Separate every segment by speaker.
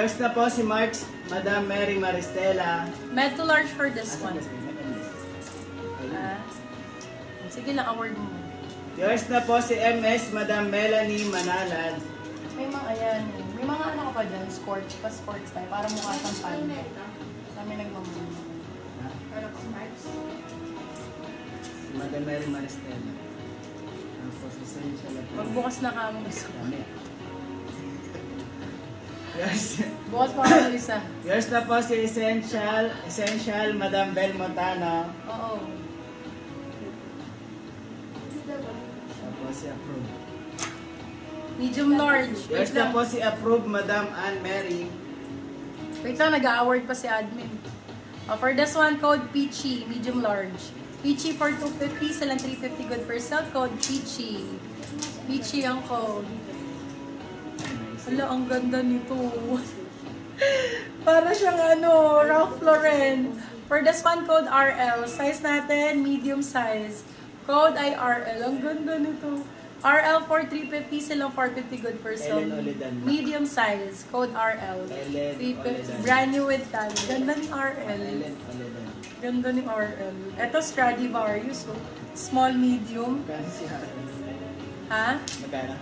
Speaker 1: Yours na po si March, Madam Mary Maristela.
Speaker 2: Med to large for this one. Sige lang, award mo.
Speaker 1: Yours na po si MS, Madam Melanie Manalad.
Speaker 2: May mga ayan. May mga ano ka pa dyan, sports tayo. Para mukha kang fan. Kami nagmamahal.
Speaker 1: Si Madam Mary Maristela. Tapos essential at
Speaker 2: Magbukas na ka mo gusto.
Speaker 1: dami. Yours,
Speaker 2: Bukas pa ka isa.
Speaker 1: yours na po si Essential, Madam Bel Montano.
Speaker 2: Oo.
Speaker 1: Tapos si Approve.
Speaker 2: Medium large.
Speaker 1: Yours
Speaker 2: Wait
Speaker 1: na
Speaker 2: lang.
Speaker 1: po si Approve, Madam Anne Mary.
Speaker 2: Wait lang, nag-award pa si admin. For this one, code Peachy, medium large. Peachy for 250, silang 350 good for sale. Code Peachy. Peachy ang code. Hala, ang ganda nito. Para siyang ano, Ralph Lauren. For this one, code RL. Size natin, medium size. Code ay RL. Ang ganda nito. RL for 350, silang 450 good for sale.
Speaker 1: Ellen Olidan.
Speaker 2: Medium size. Code RL.
Speaker 1: Ellen
Speaker 2: 350.
Speaker 1: Olidan.
Speaker 2: Brand new with tag. Ganda ni RL.
Speaker 1: Ellen Olidan.
Speaker 2: Ganda ni RL. Ito Stradivarius. Oh. Small, medium.
Speaker 1: Magkano si Aaron?
Speaker 2: Ha?
Speaker 1: Magkano?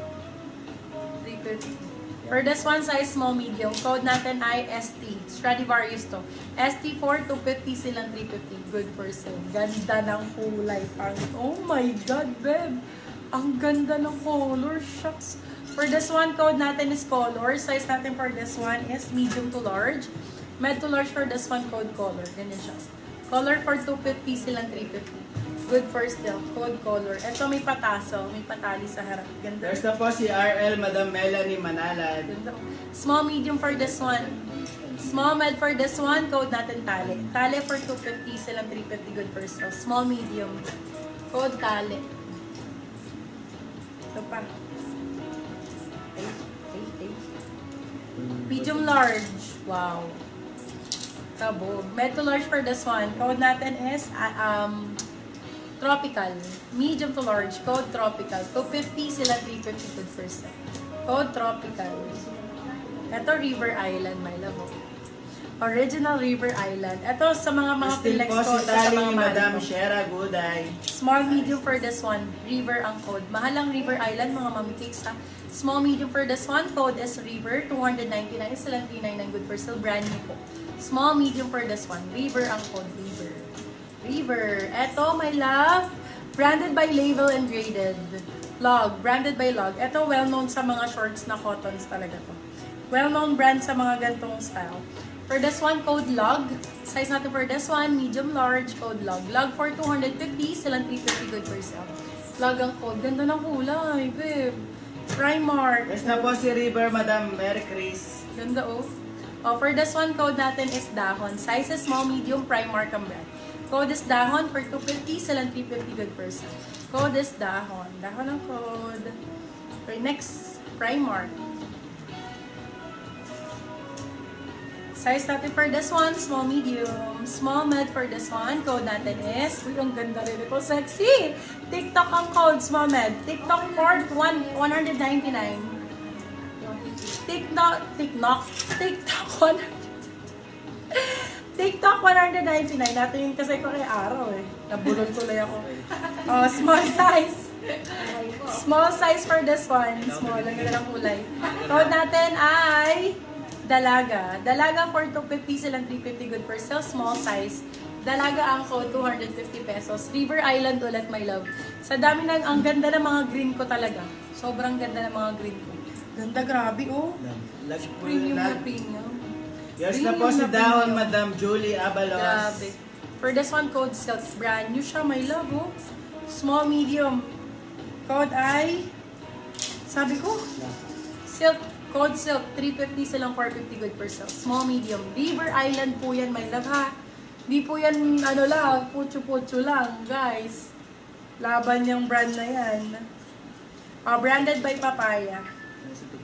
Speaker 2: 350. For this one size small medium, code natin ay ST. Stradivarius to. ST4, 250 silang 350. Good for sale. Ganda ng kulay. Oh my God, babe. Ang ganda ng color. Shucks. For this one, code natin is color. Size natin for this one is medium to large. Med to large for this one, code color. Ganyan siya. Color for 250 silang 350. Good for still. Code color. Ito may pataso. May patali sa harap. Ganda.
Speaker 1: Yours na po si RL, Madam Melanie Manalad.
Speaker 2: Small, medium for this one. Small, med for this one. Code natin tali. Tali for 250, silang 350 good for sale. Small, medium. Code tali. Ito pa. Medium large. Wow. Kabog. Med to large for this one. Code natin is tropical. Medium to large. Code tropical. 250 sila 350 good for sale. Code tropical. Ito River Island, my love. Original River Island. Ito sa mga
Speaker 1: Still
Speaker 2: flex
Speaker 1: po
Speaker 2: ko.
Speaker 1: si
Speaker 2: Sa
Speaker 1: Tali
Speaker 2: mga
Speaker 1: ni Madam
Speaker 2: mahal ko.
Speaker 1: Shera Guday.
Speaker 2: Small, medium for this one. River ang code. Mahal ang River Island, mga mami cakes ha. Small, medium for this one. Code is River. 299 sila 399 good for sale. Brand new po. Small, medium for this one. River ang code. River. River. Eto, my love. Branded by Label and Graded. Log. Branded by Log. Ito, well-known sa mga shorts na cottons talaga to. Well-known brand sa mga gantong style. For this one, code Log. Size natin for this one, medium large, code Log. Log for 250, silang 350 good for sale. Log ang code. Ganda ng kulay, babe. Primark.
Speaker 1: Yours na po si River, Madam Mary Chris.
Speaker 2: Ganda oh. For this one, code natin is Dahon. Size is small, medium, Primark ang brand. Code is Dahon for 250, silang 350 good for sale. Code is Dahon. Dahon ang code. Okay, next, Primark. Size natin for this one, small, medium. Small, med for this one. Code natin is, uy, ang ganda rin ito. Sexy! TikTok ang code, small, med. TikTok for 199. TikTok 199 natin yung kasi ko kay araw eh. Nabulol tuloy ako. Small size. Small size for this one. Small, ang ganda ng kulay. Code natin ay Dalaga. Dalaga for 250 silang 350 good for sale. Small size. Dalaga ang code 250 pesos. River Island ulit, my love. Sa dami ang ganda ng mga green ko talaga. Sobrang ganda ng mga green ko. Ganda, grabe oh. Premium na premium.
Speaker 1: Yours na po si Dahon, Madam Julie Abalos.
Speaker 2: Grabe. For this one, code Silk. Brand new siya, my love, oh. Small, medium. Code ay, sabi ko, Silk. Code Silk. 350 silang 450 good per sale. Small, medium. River Island po yan, my love, ha. Di po yan, ano lang, putyo-putyo lang, guys. Laban yung brand na yan. Branded by Papaya.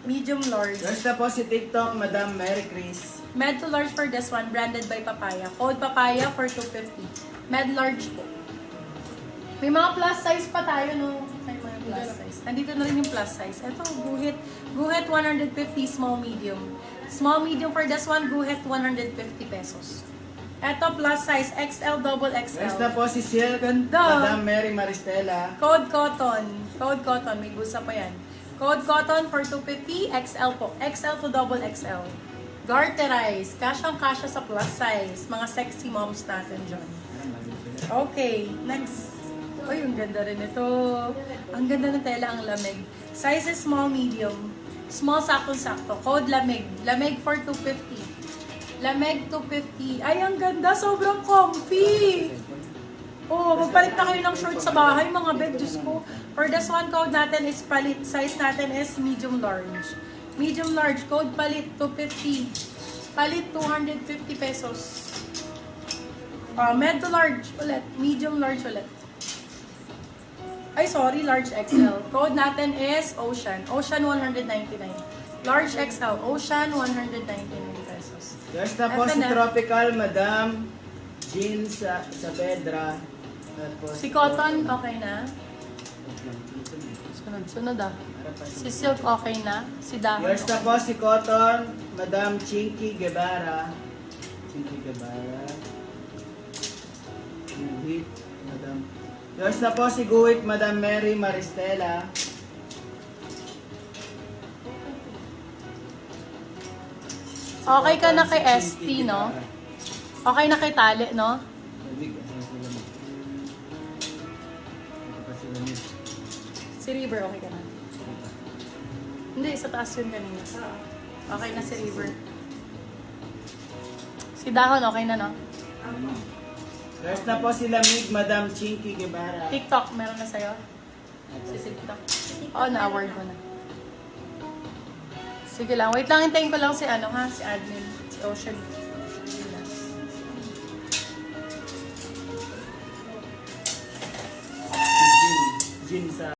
Speaker 2: Medium large.
Speaker 1: Yours na po si TikTok, Madam Mary Chris.
Speaker 2: Med to large for this one, branded by Papaya. Code Papaya for 250. Med large po. May mga plus size pa tayo, no? May mga Plus size. Nandito na rin yung plus size. Ito, guhit. Guhit 150, small medium. Small medium for this one, guhit 150 pesos. Ito, plus size, XL, double
Speaker 1: Next na
Speaker 2: XL.
Speaker 1: po si Silk,
Speaker 2: Ganda.
Speaker 1: Madam Mary Maristela.
Speaker 2: Code cotton. Code cotton. May busa pa yan. Code cotton for 250, XL po. XL to double XL. Garterize. Kasyang-kasya sa plus size. Mga sexy moms natin dyan. Okay, next. Ay, ang ganda rin ito. Ang ganda ng tela, ang lamig. Size is small, medium. Small, saktong-sakto. Code lamig. Lamig for 250. Lamig 250. Ay, ang ganda. Sobrang comfy. Oh, magpalit na kayo ng short sa bahay, mga bed. Diyos ko. For this one, code natin is palit. Size natin is medium large. Medium large. Code palit 250. Palit 250 pesos. Med to large ulit. Medium large ulit. Ay, sorry. Large XL. Code natin is Ocean. Ocean 199. Large XL. Ocean 199 pesos.
Speaker 1: Next na po
Speaker 2: Ito
Speaker 1: si
Speaker 2: na.
Speaker 1: Tropical, Madam Jean Saavedra. At po
Speaker 2: Si Cotton, okay na? Sunod ah. Si Silk, okay na? Si Dahon,
Speaker 1: Next na
Speaker 2: okay.
Speaker 1: po si Cotton, Madam Chinky Guevara. Chinky Guevara. Guhit, Madam. Next na po si Guhit, Madam Mary Maristela.
Speaker 2: Okay ka na kay
Speaker 1: Chinky
Speaker 2: ST, no?
Speaker 1: Guevara.
Speaker 2: Okay na kay Tali, no? Si River, okay ka na? Hindi, sa taas yun kanina. Okay na si River. Si Dahon, okay na, no?
Speaker 1: Next na po si Lamig, Madam Chinky Guevara.
Speaker 2: TikTok, meron na sa'yo? Si TikTok. Oo, na-award mo na. Sige lang, wait lang, hintayin ko lang si ano ha, si admin, si Ocean.
Speaker 1: Jean sa